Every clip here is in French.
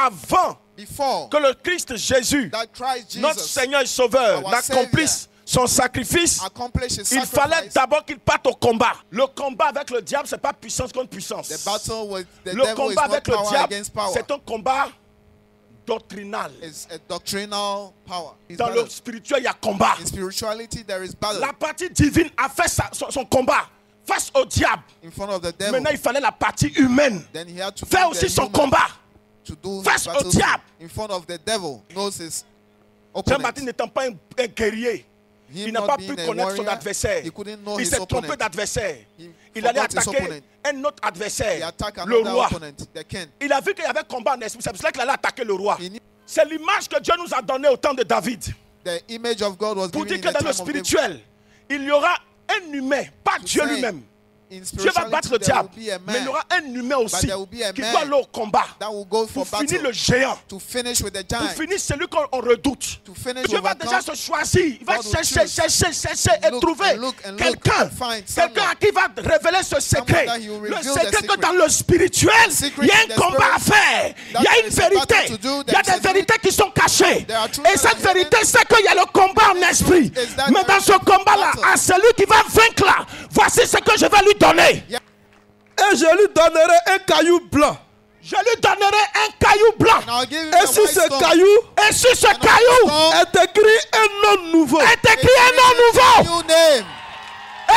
avant before que le Christ Jésus, that Christ Jesus, notre Seigneur et Sauveur, our n'accomplisse son sacrifice, accomplish his il fallait sacrifice, d'abord qu'il parte au combat. Le combat avec le diable, ce n'est pas puissance contre puissance. the battle with the Le devil is combat not avec le power diable, against power. c'est un combat doctrinal. It's a doctrinal power. It's Dans battle. le spirituel, il y a combat. In spirituality, there is battle. La partie divine a fait son combat face au diable. In front of the devil. Maintenant, il fallait la partie humaine Then he had to faire do the aussi son human combat to do face his au battle diable. in front of the devil. Knows his Jean-Baptiste opponent. n'étant pas un guerrier, il Him n'a not pas being pu a connaître son warrior, adversaire. he couldn't know Il his s'est trompé opponent. d'adversaire. He Il allait forgot his attaquer opponent. un autre He adversaire, attacked le another roi. opponent, the king. Il a vu qu'il y avait combat en esprit. C'est pour ça qu'il allait attaquer le roi. He knew C'est l'image que Dieu nous a donnée au temps de David. the image of God was Pour given dire in que the dans le time of David. spirituel, il y aura un humain, pas Dieu say, lui-même. In Dieu va battre spirituality, le there diable. will be a Mais il y man aura un humain aussi there will be a qui man doit aller au combat that will go for pour finir battle le géant. to finish with the Pour giant. finir celui qu'on redoute. To finish Dieu va overcome. déjà se choisir. Il va God will chercher, choose. chercher et Look trouver and look and look quelqu'un. and find Quelqu'un someone. à qui va révéler ce secret. that he will Le reveal secret the que secret. dans le spirituel, secret il y a in un the combat à spirit, faire. Il y a there une is a battle vérité. to do, Il y a there des is a vérités qui sont cachées. There are truths Et cette that are vérité, c'est qu'il y a le combat en esprit. is that Mais dans there ce is a combat-là, battle. à celui qui va vaincre là, voici ce que je vais lui donner. Yeah. Et je lui donnerai un caillou blanc. Je lui donnerai un caillou blanc. And I'll give him Et a sur white ce stone. caillou Et sur ce And caillou stone est écrit un nom nouveau. est écrit un nom nouveau. New name.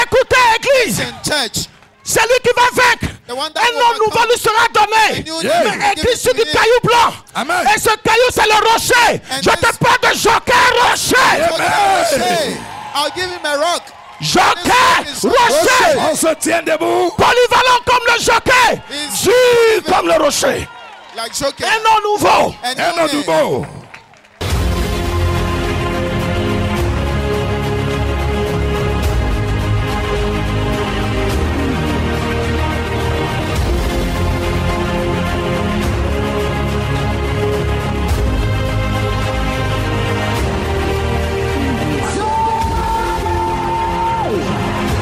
Écoutez, Église, In church. celui qui va vaincre, The one that un nom overcomes. nouveau lui sera donné. A new Yeah. name. Mais Give écrit it sur to du him. caillou blanc. Amen. Et ce caillou, c'est le rocher. And Je te this- parle de Joker Rocher. Okay. I'll give him a rock. Joker This is Rocher. On se tient debout. Polyvalent comme le Joker. He's Dur comme le rocher. like Joker. Un nom nouveau. A Un new nom name. nouveau.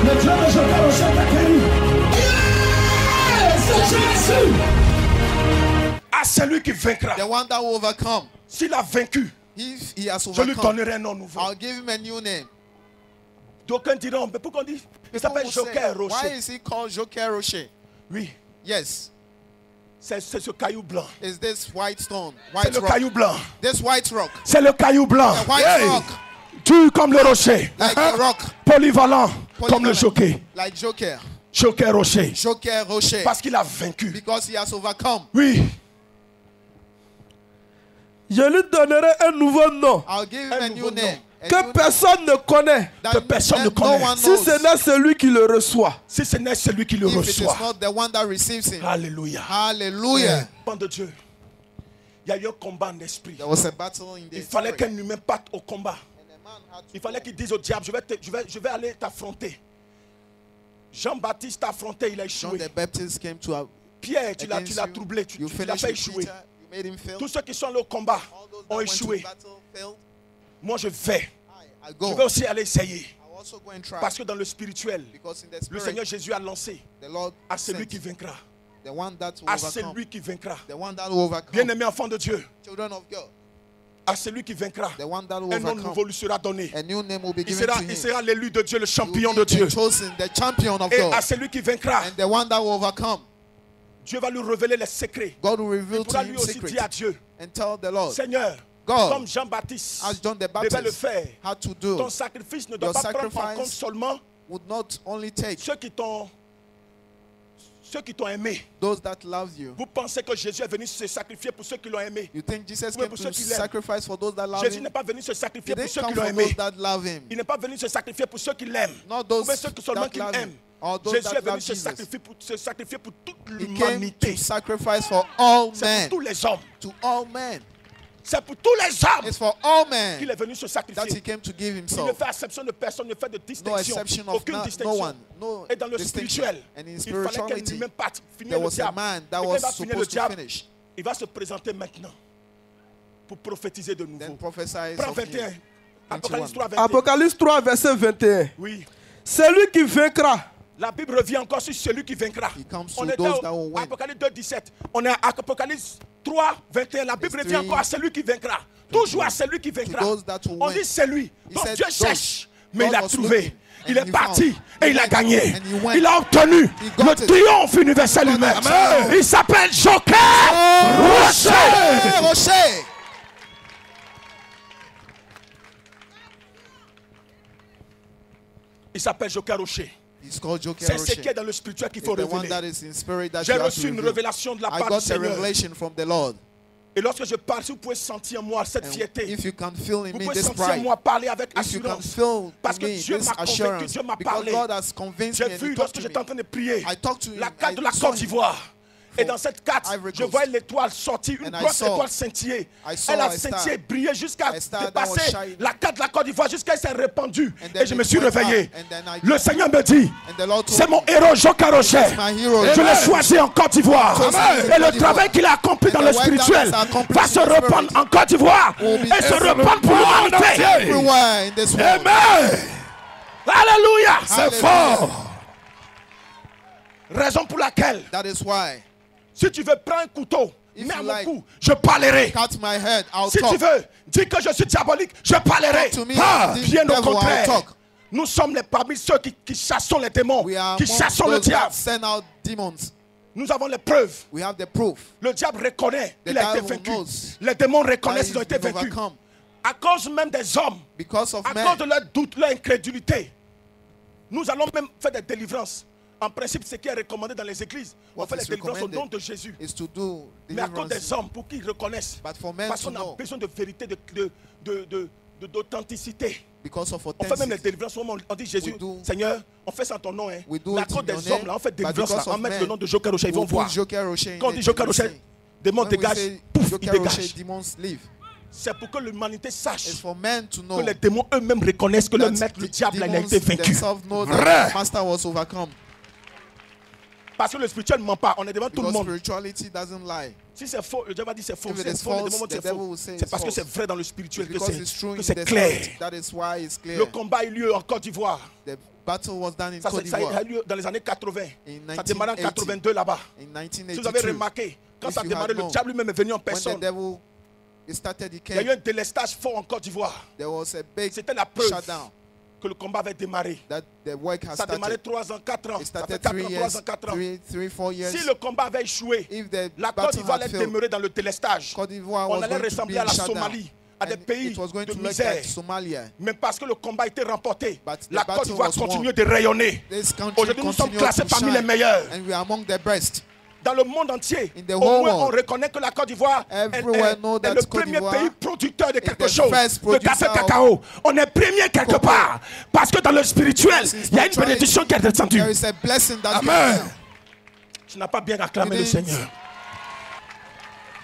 Le Dieu de Joker Rocher est accueilli. C'est Jésus. À celui qui vaincra. The one that will overcome. S'il a vaincu, If he has je lui overcome, donnerai un nom nouveau. I'll give him a new name. D'aucuns diront, mais pourquoi on dit il People s'appelle will say, Joker why Rocher? is he called Joker Rocher? Oui, Yes. c'est ce caillou blanc. Is this white stone, C'est white le rock? caillou blanc. This white rock, C'est le caillou blanc. the white Hey. rock, Dur comme le rocher. like a rock, Polyvalent comme le polyvalent, Joker. like Joker, Joker Rocher. Joker Rocher, Parce qu'il a vaincu. because he has overcome. Oui, Je lui donnerai un nouveau nom I'll give him Un a nouveau new name. A que new personne ne connaît. that que personne ne no connaît. one Si knows. ce n'est celui qui le reçoit. si ce n'est celui qui le If it is reçoit. not the one that receives him. Alléluia. Hallelujah. Enfant de Dieu, il y a eu un combat en esprit. There was a battle in the Il fallait spirit. qu'un humain parte au combat. And a man had to Il fallait qu'il dise au diable, je vais aller t'affronter. Jean-Baptiste t'a affronté, il a John échoué. the Baptist came to Pierre, tu l'as against you. troublé, tu You l'as finished fait with échouer. Peter. You made him fail. Tous ceux qui sont allés au combat All those that ont went to échoué. battle failed. Moi, je vais. I Je go. vais aussi aller essayer. I'll also go and try. Parce que dans le spirituel, Because in the le spirit, Seigneur Jésus a lancé the Lord à celui sent qui vaincra. the one that will À overcome. celui qui vaincra. The one that will overcome. Bien-aimé enfant de Dieu, Children of God. à celui qui vaincra, The one that will un nom overcome. nouveau lui sera donné. A new name will be Il given to sera, him. il sera l'élu de Dieu, le He champion will de be Dieu. the chosen, the champion of Et à God. celui qui vaincra, And the one that will overcome, Dieu va lui révéler les secrets. God will Il reveal to pourra him lui aussi secrets dire à Dieu, and tell the Lord, Seigneur, God, comme Jean-Baptiste as John the devait le Baptist faire, had to ton do, sacrifice ne doit Your pas prendre en sacrifice compte seulement would not only take ceux qui t'ont aimé. those that love you. Vous pensez que Jésus est venu se sacrifier pour ceux qui l'ont aimé. You think Jesus Oui, came pour to ceux qui l'aiment. sacrifice for those that love Jésus him? n'est pas venu se He sacrifier pour didn't ceux qui come l'ont for aimé. those that love him. Il n'est pas venu se sacrifier pour ceux qui l'aiment. Not Ou those bien ceux qui seulement that qui love him. l'aiment. Or those Jésus that est venu love se Jesus. sacrifier pour toute He came l'humanité. to sacrifice for all C'est men. pour tous les hommes. To all men. C'est pour tous les hommes It's for all qu'il men est venu se that he sacrifier. came to give Il ne himself. fait exception de personne, ne fait de No distinction. exception of Aucune no distinction. one. No Et dans le distinction. spirituel, And in il fallait qu'un spirituality, humain parte, finir there le was a diable. man that Et quand was il va finir le supposed to diable, finish. il va se présenter maintenant pour prophétiser de Then nouveau. prophesies Prends of 21. him. Apocalypse 3, 21. Apocalypse 3, verset 21. Oui. Celui qui vaincra. La Bible revient encore sur celui qui vaincra. He comes On to était those au that will win. Apocalypse 2, 17. On est à Apocalypse 3, 21, la Bible It's dit encore à celui qui vaincra. Toujours à celui qui vaincra. those that will On win. dit c'est lui. He Donc said Dieu those. cherche, mais God il a was trouvé. looking, Il and est he parti found. et He il a went, gagné. and he went. Il a obtenu He got le it. triomphe universel He got humain. the triumph. Il s'appelle Joker Rocher. Hey, Rocher. Il s'appelle Joker Rocher. He's called Joker C'est ce qui est Rocher. dans le spirituel qu'il It's faut the one révéler. that is in spirit that J'ai you have reçu to une reveal. révélation de la I part got du a Seigneur. revelation from the Lord. Et lorsque je parle, si vous pouvez sentir en moi cette And fierté, if you can feel in vous me pouvez this sentir en pride, moi parler avec if you can assurance. feel Parce in que me Dieu this m'a convaincu, assurance, Dieu m'a because parlé. God has convinced J'ai me and vu he lorsque talked to j'étais me. en train de prier I talked to him. la carte de I la saw Côte him. d'Ivoire. Et dans cette carte, Ivory je Coast. voyais l'étoile sortir, une And I grosse saw- étoile scintiller. I saw Elle a a star. scintillé, brillé jusqu'à A star that was dépasser shining. la carte de la Côte d'Ivoire, jusqu'à ce qu'elle s'est répandue. And then Et je me it suis went réveillé. up. And then I- Le Seigneur me dit, And the Lord told c'est mon me, héros Joker Rocher. "It's my hero, Je l'ai Joker. choisi en Côte d'Ivoire. Amen. Et le travail qu'il a accompli And dans the le work that spirituel has accomplished va in se the spirit répandre en Côte d'Ivoire will be et se everywhere. répandre pour l'humanité. everywhere in this world." Amen. Alléluia. C'est Hallelujah. fort. Raison pour laquelle, That is why, si tu veux prendre un couteau, If mets à you mon like- cou, je parlerai. cut my head, I'll Si talk. tu veux dire que je suis diabolique, je parlerai. Talk to me, Ah, the bien au devil, contraire. I'll talk. Nous sommes parmi ceux qui chassons les démons, We are qui among chassons le those that diable. send out demons. Nous avons les preuves. We have the proof. Le diable reconnaît The qu'il a été devil vaincu. knows Les démons that reconnaissent he's qu'ils ont été been vaincus. overcome À cause même des hommes, because of à men. cause de leur doute, leur incrédulité. Nous allons même faire des délivrances. En principe, ce qui est recommandé dans les églises, on What fait les is délivrances au nom recommended de Jésus. is to do Mais à cause deliverance. des hommes, pour qu'ils reconnaissent. But for men Parce to qu'on a know, besoin de vérité, d'authenticité. because of On fait même les authenticity. délivrances. On dit Jésus, We do- Seigneur, on fait ça en ton nom. Hein. We do Mais à it cause in des your hommes, name, là, on fait but délivrance. because Là, on of met men, le nom de Joker Rocher, ils vont We'll voir. put Joker Rocher in Quand on there, dit they Joker will Rocher, see. démons When we dégagent, say pouf, ils Joker Rocher, dégagent. demons leave. C'est pour que l'humanité sache It's for men to know que les démons eux-mêmes reconnaissent que le that maître, le the diable, il a demons été vaincu. themselves know that Vrai. the master was overcome. Parce que le spirituel ne ment pas. On est devant tout le Because monde. spirituality doesn't lie. Si c'est faux, le diable va dire c'est faux. If it C'est is faux. Les false, démons vont dire the c'est devil faux. will say C'est it's parce que false. c'est vrai dans le spirituel que Because it's true que in c'est the clair. spirit. That is why it's clear. Le combat a eu lieu en Côte d'Ivoire. The battle was done in Ça, Côte ça a d'Ivoire eu lieu dans les années 80. in Ça a démarré en 1980. 82 là-bas. In Si vous avez 1982. remarqué, quand If ça a you démarré, had le known, diable lui-même est venu en when the personne. devil started, he Il y a eu came. un délestage fort en Côte d'Ivoire. There was a big C'était la preuve shutdown que le combat avait démarré. that the work has Ça a démarré started. 3 ans, 4 ans. It Ça fait started 4 3 ans, 3 years, ans, 4 ans. 4 years. Si le combat avait échoué, If the la Côte battle d'Ivoire had allait failed, demeurer dans le délestage. Côte d'Ivoire On was allait going to be ressembler à in la shutdown. Somalie, à des And pays it was going de to look misère. like Somalia. Mais parce que le combat a été remporté, But the la Côte battle d'Ivoire was won. continue de rayonner. This country Aujourd'hui, nous sommes continued classés to parmi les shine, meilleurs. and we are among the best. Dans le monde entier, In the au whole moins on world, reconnaît que la Côte d'Ivoire everywhere know est that le Côte premier d'Ivoire pays producteur de is quelque the chose, first de café producer cacao. On est premier quelque cocoa. part. Parce que dans le spirituel, Since il y a une spirituality, bénédiction qui est descendue. There is a blessing that Amen. came down. Tu n'as pas bien acclamé It le is. Seigneur.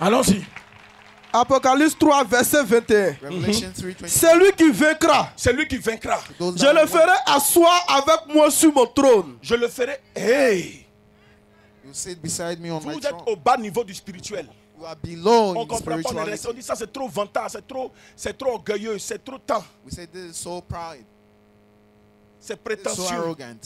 Allons-y. Apocalypse 3, verset 21. Revelation 3:20. C'est lui qui vaincra. C'est lui qui vaincra. Those Je that le win, ferai asseoir avec moi sur mon trône. Je le ferai. Hey, you sit beside me on my vous êtes throne. au bas niveau du spirituel. You are below On in comprend pas, on est resté, spirituality. on dit ça c'est trop vantant, c'est trop orgueilleux, c'est trop temps, We say this is so proud, c'est it's so prétentieux. arrogant,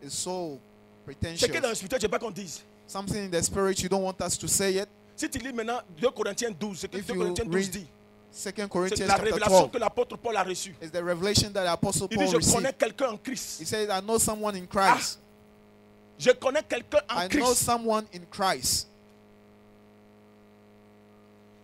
it's so C'est que dans le pretentious. spirituel, je ne veux pas qu'on dise. Something in the spirit you don't want us to say yet. Si tu lis maintenant 2 Corinthiens 12, ce que If 2 you Corinthiens 12 read dit, 2 c'est Corinthians la chapter révélation 12. que l'apôtre Paul a reçue. It's the revelation that the Apostle Il dit, Paul je received. connais quelqu'un en Christ. He said, I know someone in Christ. Je connais quelqu'un en I know Christ. someone in Christ.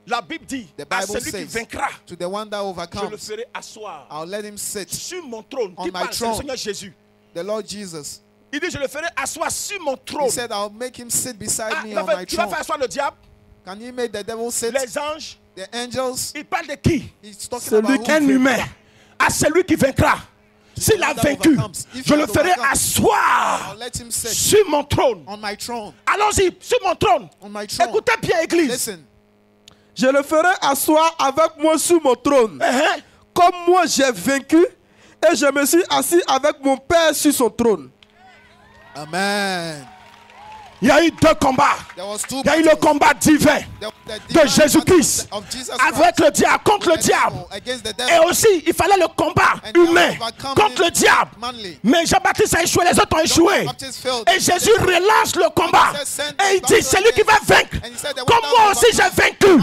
La Bible dit, The à Bible celui qui says, vaincra, to the one that je le overcomes, ferai asseoir I'll let him sit. sur mon trône. On Qui my parle? C'est le throne. Seigneur Jésus. The Lord Jesus. Il dit, je le ferai asseoir sur mon He trône. said, I'll make him sit beside Ah, me il va on faire- my tu vas throne. faire asseoir le diable, Can you make the devil sit? les anges. The angels. Il parle de qui? He's talking Celui about qui who? Un humain. À celui qui vaincra. S'il a one that vaincu, overcomes. If je he le has ferai overcome, asseoir I'll let him sit sur mon trône. on my throne. Allons-y, sur mon trône. On my throne. Écoutez bien, Église. Listen. Je le ferai asseoir avec moi sur mon trône. Hein? Comme moi j'ai vaincu et je me suis assis avec mon Père sur son trône. Amen. Il y a eu 2 combats. There was 2 Il y a eu le combat divin The de divine Jésus-Christ battle of Jesus avec Christ le diable, contre le the diable. devil, against the Et devil. aussi, il fallait le combat And humain you overcome contre le it diable. manly. Mais Jean-Baptiste a échoué, les autres ont échoué. Baptist failed. Et Jésus relance le combat. Et il dit, c'est lui qui va vaincre. Comme moi aussi j'ai vaincu.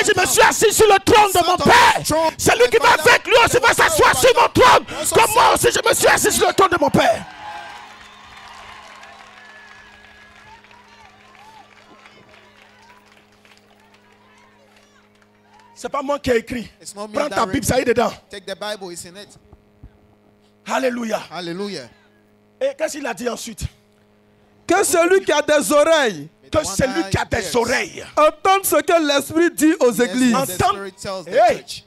Et je me suis assis sur le trône de mon Père. C'est lui qui va vaincre, lui aussi va s'asseoir sur mon trône. Comme moi aussi je me suis assis sur le trône de mon Père. C'est pas moi qui ai écrit. It's not me Prends ta that Bible, ça y est dedans. Take the Bible, it's in it. Alléluia. Hallelujah. Et qu'est-ce qu'il a dit ensuite? Que celui qui a des oreilles Que celui qui a des oreilles entende ce que l'Esprit dit aux églises. Yes, the Spirit tells the Hey. church.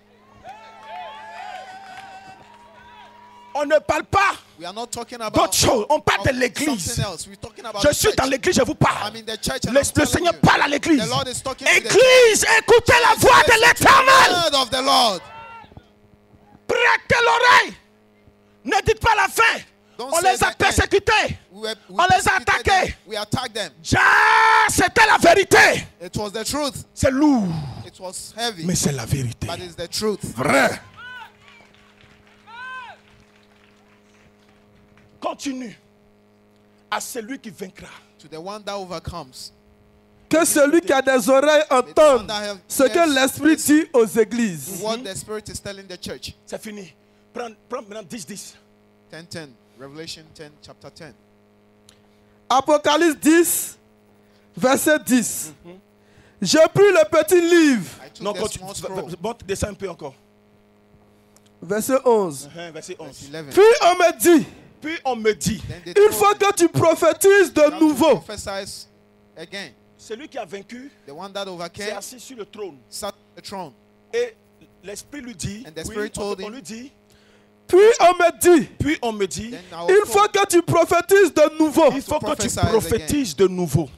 On ne parle pas We are not talking about d'autre chose. On parle de of l'église. something else. We're talking about Je the suis church. dans l'église, je vous parle. I'm in the church and Le I'm telling Seigneur you. parle à l'église. The Lord is talking to the Église, écoutez la voix de l'Éternel. word of the Lord. Prêtez l'oreille. Ne dites pas la fin. Don't On say les a the end. persécutés. We On les a persecuted attaqués. them. We attacked them. C'était la vérité. It was the truth. C'est lourd, It was heavy. mais c'est la vérité. But it's the truth. Vrai. Continue à celui qui vaincra. To the one that overcomes. Que celui qui a des oreilles entende ce que l'Esprit dit aux églises. What the Spirit is telling the church. C'est fini. Prends maintenant 10. 10:10. Revelation 10, chapter 10. Apocalypse 10, verset 10. J'ai pris le petit livre, I took Non, the continue. small scroll. Descends un peu encore. verset 11. Verset 11. Verse 11. Puis on me dit, Puis on me dit, Then they il told faut me, que tu prophétises de "You have to nouveau. prophesy again." celui qui a vaincu The one that s'est overcame assis sur le trône. sat on the throne. Et l'Esprit lui dit, And the oui, Spirit told on him, lui dit, Puis on me dit, puis on me dit, Then I il was faut told, que tu prophétises de nouveau il faut que tu prophesy prophétises de nouveau.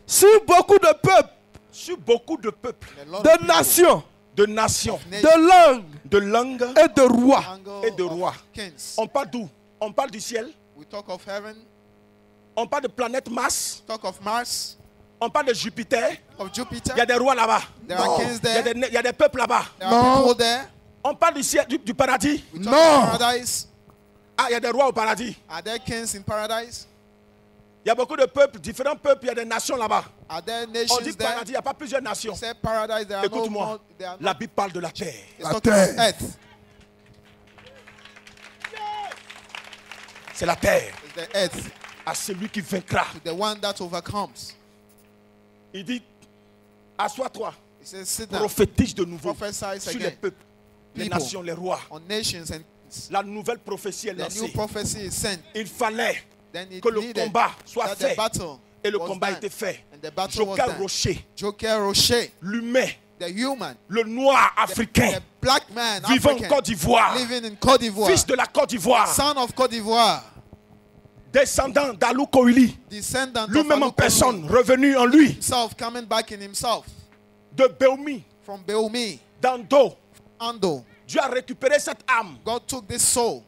sur beaucoup de peuples, Sur beaucoup de peuples, "The Lord of de people, nations, de nations, de langues de langues et de rois. angle et de of rois." kings." On parle d'où? On parle du ciel. We talk of heaven, On parle de planète Mars. talk of Mars, On parle de Jupiter. of Jupiter. Il y a des rois là-bas. There are kings Il y a there. des, il y a des peuples là-bas. There are people there. On parle du ciel, du paradis. We talk of paradise. Ah, il y a des rois au paradis. Are there kings in paradise? Il y a beaucoup de peuples, différents peuples. Il y a des nations là-bas. Are there On nations dit there? paradis, il n'y a pas plusieurs nations. You say paradise, there are no Écoute-moi, more. There are la no, Bible parle de la terre. it's talking of earth. C'est la terre. It's the earth. À celui qui vaincra. To the one that overcomes. Il dit, assois-toi, He says, sit down. prophétise de nouveau Prophesy sur les again. peuples, les People. nations, les rois. On nations and kings. La nouvelle prophétie est The new lancée. prophecy is sent. Il fallait Then it que le needed combat soit that fait. the battle Et le was combat a done. été fait. And the battle was Joker done. Rocher, Joker Rocher, l'humain, the human, le noir africain, the black man, vivant en African, Côte d'Ivoire, living in Côte d'Ivoire, fils de la Côte d'Ivoire, son of Côte d'Ivoire, descendant d'Alou Koili, descendant lui-même en of personne, revenu en lui, himself, coming back in himself de Béoumi, from Beomi, d'Ando. Ando. Dieu a récupéré cette âme. God took this soul.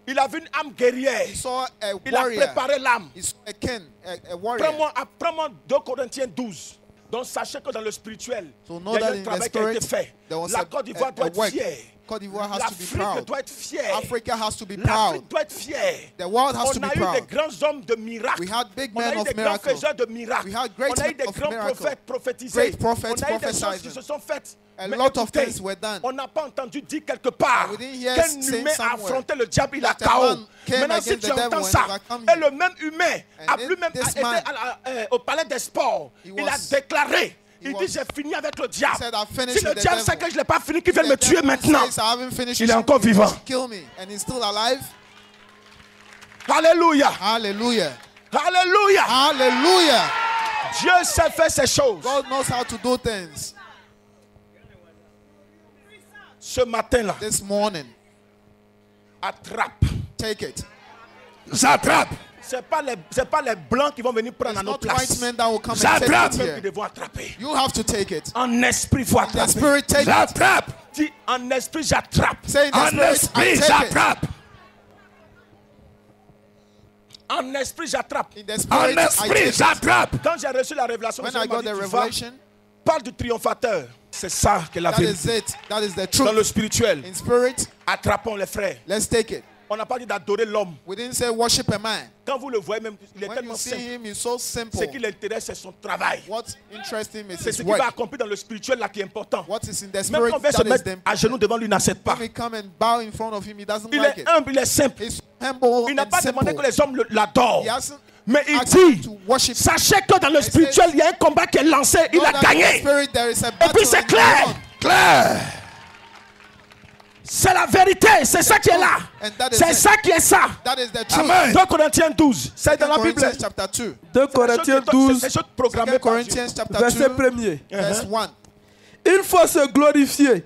Il a vu une âme guerrière. He saw a Il a warrior. préparé l'âme. He saw a king, a warrior. Prends-moi 2 Corinthiens 12. Donc sachez que dans le spirituel, So il know y a that eu un in the travail qui a été spirit, fait. there was La a Côte d'Ivoire doit être work. fière. Côte d'Ivoire has to be L'Afrique proud. doit être fière. Africa has to be L'Afrique proud. doit être fière. The world has On to be a eu proud. des grands hommes de miracles. We had big On a men eu of des grands miracles. faiseurs de miracles. We had great On a eu men des of grands miracles. prophètes prophétisés. Great prophets On a eu des choses qui prophesizing. se sont faites. A Mais lot of écoutez, things were done. on n'a pas entendu dire quelque part We didn't hear qu'un say humain a somewhere affronté le diable, il a that a KO. man came Maintenant, si against tu the devil entends and ça, overcome et him. le même humain a And lui-même this été man, au palais des sports, he il a was- déclaré, il was- dit j'ai fini avec le diable. He said, "I've finished Si le with the diable devil." sait que je ne l'ai pas fini, qu'il vienne me The tuer devil maintenant. says, "I haven't finished Il est him. encore He vivant. must kill me." And he's still alive. Alléluia. Hallelujah. Alléluia. Hallelujah. Dieu sait faire ces choses. God knows how to do things. Ce matin-là, This morning, attrape. take it. J'attrape. Ce n'est pas les blancs qui vont venir prendre It's à nos not white places. men that will come and J'attrape. take it Qui here. devront attraper. You have to take it. En esprit, il faut The attraper. spirit, take it. J'attrape. Dis en esprit, j'attrape. Say in the En spirit, esprit, I take it. j'attrape. En esprit, j'attrape. In the En spirit, I esprit, take it. j'attrape. Quand j'ai reçu la révélation, When le I Seigneur got m'a the dit, tu vas, revelation, parle du triomphateur. C'est ça que la that is vérité. it. That is the Dans le truth. spirituel, In spirit, attrapons les frères. let's take it. On n'a pas dit d'adorer l'homme. We didn't say worship a man. Quand vous le voyez même, il est When tellement you see simple. him, he's so simple. Ce qui l'intéresse, c'est son travail. What interests him is C'est his ce qu'il va work. accomplir dans le spirituel là qui est important. What is in the Même spirit, quand on vient se that is mettre the à genoux devant lui, il n'accepte pas. When we come and bow in front of him, he doesn't Il like est it. humble, il est simple. He's humble Il n'a and pas demandé simple. que les hommes l'adorent. He hasn't Mais il asked him dit, to worship. sachez que dans le spirituel, il y a un combat qui est lancé, il Know a that in the gagné. spirit, there is a Et battle puis c'est and he clair. won. Clair. C'est la vérité, c'est ça qui est là. And that is C'est it. ça qui est ça. That is the truth. Amen. 2 Corinthiens 12, c'est dans la Bible. Corinthians chapter 2. 2 Corinthiens C'est 12, des choses programmées 2 par Dieu. Corinthians chapter verset 2, 1er. verse 1. Il faut se glorifier.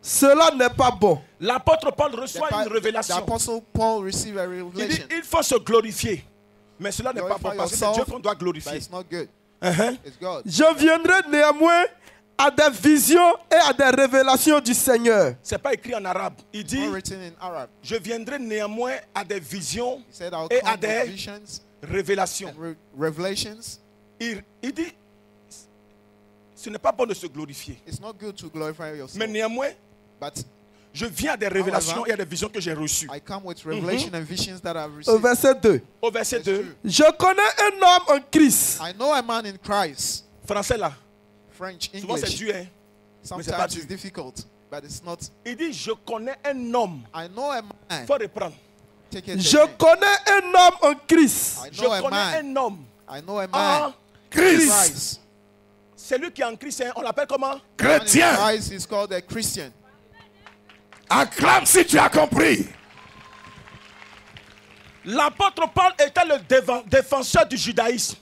Cela n'est pas bon. L'apôtre Paul The, reçoit the une révélation. apostle Paul received a Il dit, revelation. il faut se glorifier. Mais cela n'est pas bon Glorify parce que c'est yourself, Dieu qu'on doit but glorifier. it's not good. Uh-huh. It's God. Je viendrai néanmoins à des visions et à des révélations du Seigneur. C'est pas écrit en arabe. Il dit, Not written in Arab. je viendrai néanmoins à des visions He said, I'll et come à with des visions révélations. and revelations. Il dit, ce n'est pas bon de se glorifier. It's not good to glorify yourself. Mais néanmoins, But je viens à des révélations et à des visions que j'ai reçues. I come with revelation and visions that I've Au received. verset 2. Au verset 2, Je connais un homme en Christ. I know a man in Christ. français là, French, souvent c'est English. dur. Hein? c'est pas Sometimes dur. it's difficult, but it's not. Il dit, je connais un homme. I know a man. Il faut reprendre. Take it Je again. connais un homme en Christ. I Je know a connais man. un homme. I know a En man. Christ. Christ. celui qui est en Christ, hein, on l'appelle comment? Man in Chrétien. Christ is called a Christian. Acclame si tu as compris. L'apôtre Paul était le défenseur du judaïsme.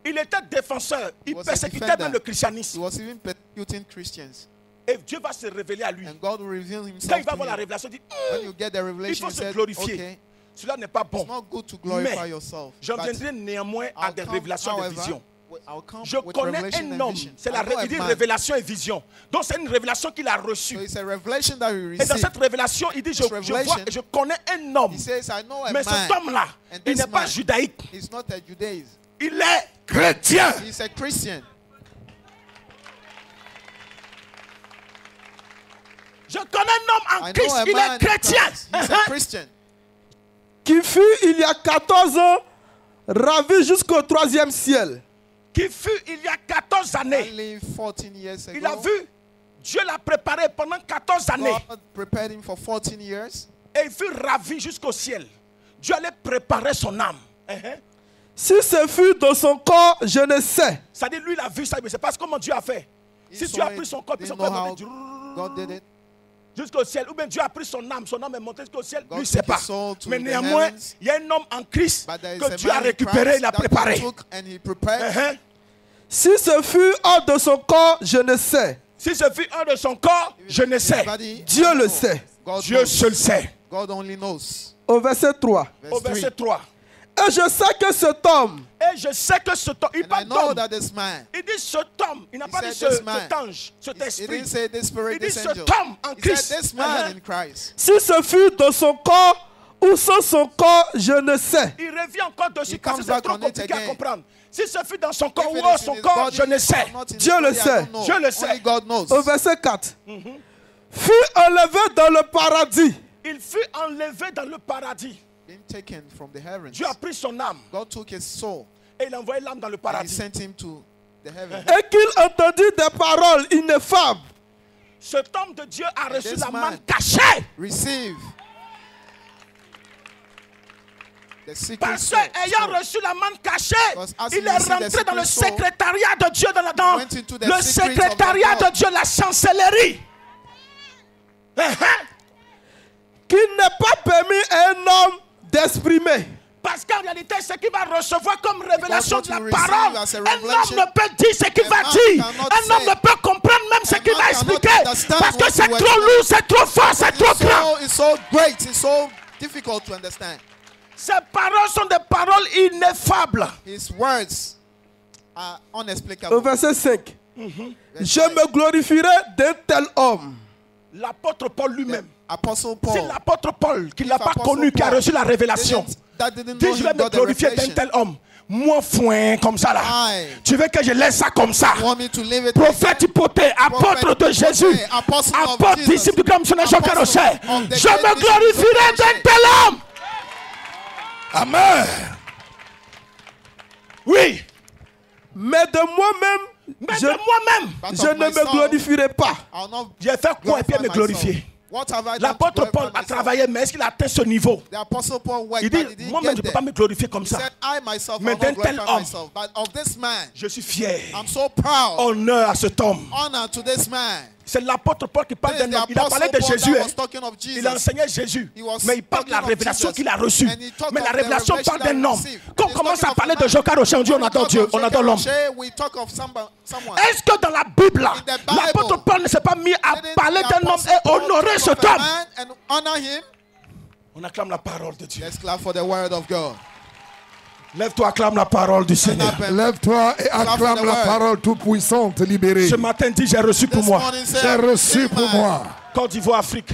Il était défenseur. Il Was a persécutait defender. même le He christianisme. was even persecuting Christians. Et Dieu va se révéler à lui. And God will reveal Quand himself il va to voir la him. révélation, il dit, When you get the il revelation, faut you se said, glorifier. okay, Cela n'est pas bon. it's not good to glorify Mais yourself. j'en But viendrai néanmoins à I'll des come, révélations et des however, visions. I'll come Je with connais revelation un and homme. vision. C'est I know a il dit man. révélation et vision. Donc c'est une révélation qu'il a So reçue. it's a revelation that we Et dans received. cette révélation, il dit, je vois, revelation, je connais un homme. He says, I know a Mais man. cet homme-là, And il this n'est pas man, judaïque. he's not a Judaism. Il est Chrétien. He's a Christian. Je connais un homme en I know Christ, a il man est in chrétien. Christ. He's a Christian. Qui fut il y a 14 ans ravi jusqu'au 3e ciel. Qui fut il y a 14 années. Only 14 years ago, Il a vu, Dieu l'a préparé pendant 14 années. God prepared him for 14 years. Et il fut ravi jusqu'au ciel. Dieu allait préparer son âme. Si ce fut dans son corps, je ne sais. C'est-à-dire, lui, il a vu ça, mais c'est pas comment Dieu a fait. He Si saw Dieu a it, pris son corps, puis son didn't know corps est how monté God did it. jusqu'au ciel, ou bien Dieu a pris son âme est monté jusqu'au ciel, God lui, il ne sait took pas. his soul to Mais the néanmoins, heavens. il y a un homme en Christ But there is que a Dieu a man in récupéré, Christ il a that God préparé. took and he prepared. Hein? Si ce fut hors de son corps, je ne sais. Si ce fut un de son corps, je ne sais. His body, Dieu I le know. sait. God Dieu knows. seul sait. God only knows. Au verset 3. Au verset 3. Et je sais que cet homme, Et je sais que cet homme, il And I parle know d'homme. that this man, Il dit cet homme, il n'a He pas dit said this man. cet ange, cet he esprit. didn't say this spirit, Il dit this cet angel. homme en He Christ. said this man in Christ. si ce fut dans son corps ou sans son corps, je ne sais. Il revient encore dessus He parce que comes c'est back trop on it compliqué à again. comprendre. Si ce fut dans son corps If ou it hors is in son his corps, body je ne or sais. not in his Dieu le body, I sait. don't know. Dieu le sait. Only God knows. Au verset 4. Fut enlevé dans le paradis. Il fut enlevé dans le paradis. Being taken from the heavens. Dieu a pris son âme God took his soul et il a envoyé l'âme dans le and he paradis. sent him to the heavens. Et qu'il entendit des paroles ineffables. Cet homme de Dieu a reçu this la man- manne cachée. Receive the secret Parce soul. qu'ayant reçu la manne cachée, Because as il he est received the rentré dans le secret soul, secrétariat de Dieu, dans went into the le secrets of secrétariat God. de Dieu, la chancellerie. Qu'il n'est pas permis à un homme d'exprimer. Parce qu'en réalité, ce qu'il va recevoir comme révélation de Because la what you receive parole, as a un homme revelation, ne peut dire ce qu'il a va man dire. cannot Un homme say. ne peut comprendre même ce A qu'il va man cannot expliquer. understand Parce que what c'est you trop explain. lourd, c'est trop fort, c'est trop His grand. soul is so great, it's so difficult to understand. Ces paroles sont des paroles ineffables. His words are Au unexplicable. verset 5. Verse Je 5. me glorifierai d'un tel homme. L'apôtre Paul lui-même, Apostle c'est Paul l'apôtre Paul qui ne l'a If pas Apostle connu, qui a Paul reçu la révélation. didn't that didn't know Dis, je vais him me got the glorifier d'un revelation. tel homme. Moi, foin, comme ça là. I Tu veux que je laisse ça comme ça? want me to leave it Prophète like hypothèque, apôtre de Jésus, apostle of apôtre Jesus, disciple du grand missionnaire Jean apostle Carochet. of the Je great me disciple glorifierai of d'un Carochet. tel homme. Amen. Oui. Mais de moi-même, Mais je, de moi-même, But je of ne me myself, glorifierai pas. I'll not j'ai fait quoi et puis glorify me glorifier? myself. What have I done to L'apôtre glorify Paul a myself? travaillé, mais est-ce qu'il a atteint ce niveau? The apostle Paul worked, Il but dit, he didn't moi-même, je get ne peux there. pas me glorifier comme He ça. said, I myself Mais will d'un not tel glorify homme, myself. But of this man, je suis fier. I'm so proud. Honneur à cet homme. Honor to this man. C'est l'apôtre Paul qui parle This is d'un the homme. Il a parlé apostle de Paul Jésus. that Hein. was talking of Il a Jesus. enseigné Jésus. He was Mais il parle de la talking of révélation Jesus. qu'il a reçue. And he talked Mais la of the révélation revelation parle d'un that he homme. received. Quand on He's commence talking à of parler a de man. Jean Carochet, on dit on When we adore talk Dieu, of on adore l'homme. Shea, we talk of someone. Est-ce que dans la Bible, là, In the Bible, l'apôtre Paul ne s'est pas mis à Didn't parler the d'un homme apostle et Paul honorer talk cet of a homme? man and honor him? On acclame la parole de Dieu. Let's clap for the word of God. Lève-toi, acclame la parole du Seigneur. Lève-toi et acclame la parole toute-puissante libérée. Ce matin, dit j'ai reçu pour This moi. morning J'ai said, reçu pour Amen. moi. Côte d'Ivoire, Afrique.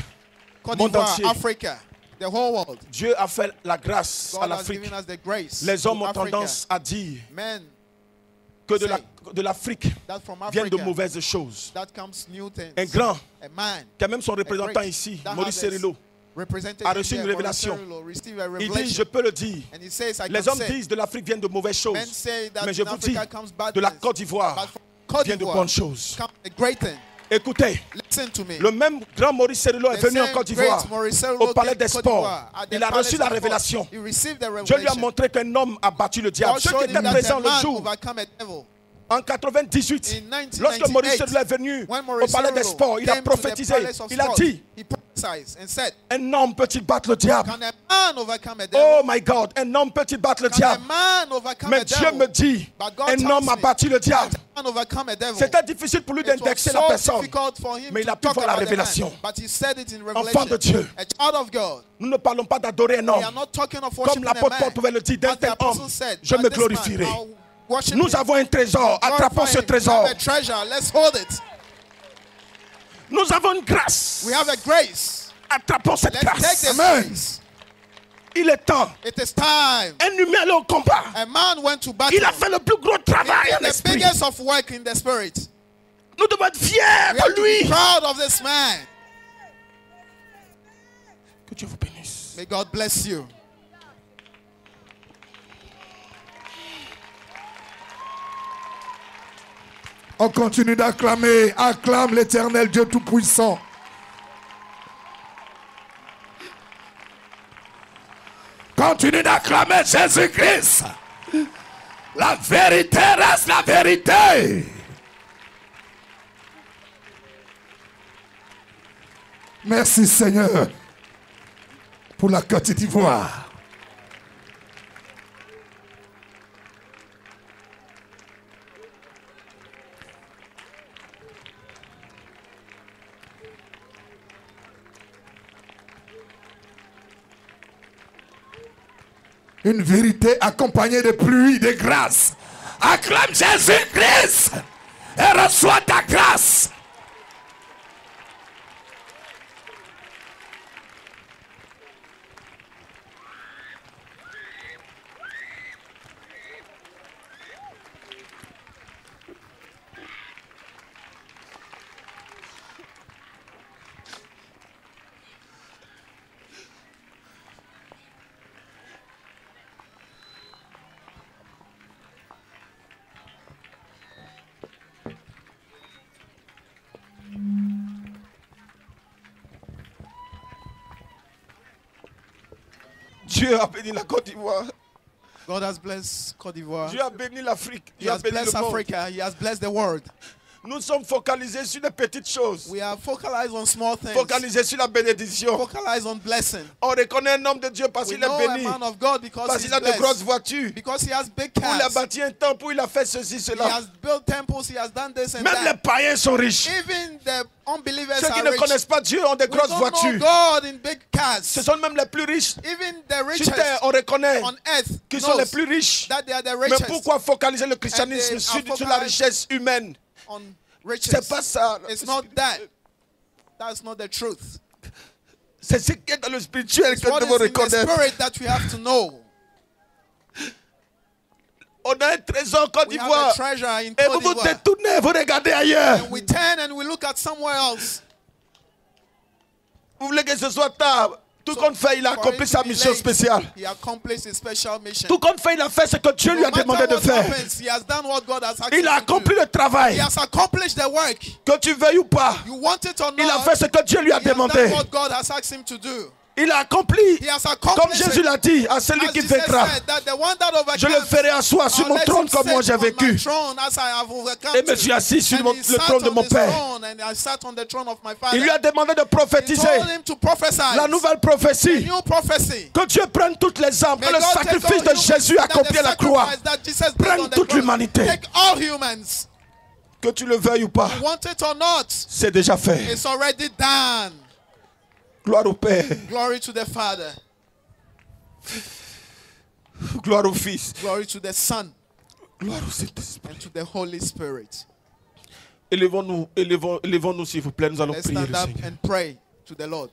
Côte Monde d'Ivoire, entier. Africa, the whole world. Dieu a fait la grâce à God has l'Afrique. given us the grace. Les hommes to ont Africa. tendance à dire Men, que de l'Afrique that from viennent de Africa, mauvaises choses. that comes new things. Un grand, A man, qui a même son a représentant great, ici, that Maurice has Cerillo, represented a reçu here, une révélation. Maurice Cerillo received a il dit, revelation. je peux le dire. And he says, I Les can hommes say, disent de l'Afrique viennent de mauvaises men choses. say that Mais je in vous dis, Africa comes bad de la things, Côte d'Ivoire but from Côte vient de d'Ivoire bonnes choses. comes a great thing. Écoutez, Listen to me. le même grand Maurice Cerillo est The venu en same Côte d'Ivoire, great Maurice Cerillo au palais came des to Côte sports. d'Ivoire, at the Il a Palace reçu la of Sports. révélation. He received the Dieu lui a revelation. montré qu'un homme a battu le diable. God Ceux qui showed him étaient that présents a le man jour, overcome a devil. en 98, In 1998, lorsque Maurice Cerillo est venu when au Maurice palais des Cerillo sports, il a came to the prophétisé. Palace of Il a Sports, dit, he prophesied and said, un homme peut-il battre le diable? can a man overcome a devil? Oh my God, un homme peut-il battre le Can a diable? man overcome Mais a Dieu devil? me dit, But God un tells homme a me battu le diable. that a man overcome a devil. C'était difficile pour lui It was d'indexer la so personne. difficult for him Mais il to a pu talk voir la about the man, révélation. but he said it in Enfant de Revelation. Dieu. A child of God. Nous ne parlons pas d'adorer un We are homme. not talking of Comme worshiping a l'apôtre Paul man. pouvait le dire, d'un As the tel apostle homme, said, je but me this man, glorifierai. I'll worship Nous him. avons un trésor, attrapons ce Glorify him. We trésor. have a treasure. Let's hold it. Nous avons une grâce. We have a grace. Attrapons cette Let's take grâce. this Amen. grace. Il est temps. It is time. Un humain allait au combat. A man went to battle. Il a fait le plus gros travail He en did the esprit. biggest of work in the spirit. Nous devons être fiers We have de to be lui. proud of this man. Que Dieu vous bénisse. May God bless you. On continue d'acclamer. Acclame l'Éternel Dieu Tout-Puissant. Continue d'acclamer Jésus-Christ. La vérité reste la vérité. Merci Seigneur pour la Côte d'Ivoire. Une vérité accompagnée de pluie, de grâce. Acclame Jésus-Christ et reçois ta grâce. Dieu a béni la Côte d'Ivoire. God has blessed Côte d'Ivoire. Dieu a béni l'Afrique. He Dieu a has béni blessed le monde. Africa. He has blessed the world. Nous sommes focalisés sur les petites choses. We are focalized on small things. Focalisés sur la bénédiction. Focalized on blessing. On reconnaît un homme de Dieu parce We qu'il est know a béni. man of God because Parce he's qu'il a de grosses blessed. voitures. Because he has big Il a cars. bâti un temple, il a fait ceci, He cela. has built temples. He has done this and Même les that. païens sont riches. Even the unbelievers Ceux qui are ne rich. connaissent pas Dieu ont de We grosses don't know voitures. God in big cars. Ce sont même les plus riches. Even the Sur richest terre, on reconnaît on earth qu'ils sont les knows plus riches. that they are the Mais richest pourquoi focaliser le christianisme And they are sur la richesse humaine? on riches. C'est pas ça. It's not that. That's not the truth. C'est ce qui est dans le spirituel It's que nous what devons is in the reconnaître. spirit that we have to know. On a un trésor en Côte We have d'Ivoire. a treasure in Et vous Côte vous d'Ivoire. détournez, vous regardez ailleurs. And we turn and we look at somewhere else. Vous voulez que ce soit tard. Tout compte fait, il a For accompli it sa to be mission late, spéciale. He accomplished his special mission. Tout compte fait, il a fait ce que Dieu lui a No matter demandé de what faire. happens, he has done what God has asked Il him a to do. accompli le He travail. has accomplished the work. Que tu veuilles ou pas, You want it or not, il a fait ce que Dieu lui a he has demandé. done what God has asked him to do. Il a accompli, He has comme accomplished Jésus it. l'a dit, à celui As qui Jesus vaincra. said, that the one that Je le overcomes, ferai asseoir sur I'll mon let trône him comme moi sit j'ai on my vécu. throne as I have overcome Et me to. suis assis sur And le he sat trône de on mon his Père. throne, and I sat on the throne of my Father. Il lui a demandé de He prophétiser told him to prophesy la nouvelle a prophétie. new prophecy. Que Dieu prenne toutes les âmes, que May le God take sacrifice all de humans, Jésus that accompli the à la croix sacrifice that Jesus did prenne on the toute cross. l'humanité. Take all humans. Que tu le veuilles ou pas, You want it or not, c'est déjà fait. it's already done. Gloire au Père, Glory to the Father. gloire au Fils, Glory to the Son. gloire au Saint-Esprit. And to the Holy Spirit. Élevons-nous, élevons-nous s'il vous plaît, nous allons Let's prier stand le up Seigneur. and pray to the Lord.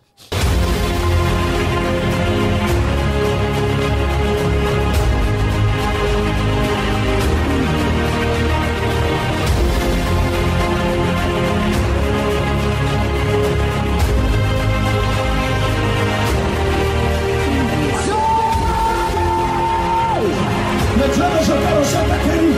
Le Dieu de Jehovah au Saint-Esprit.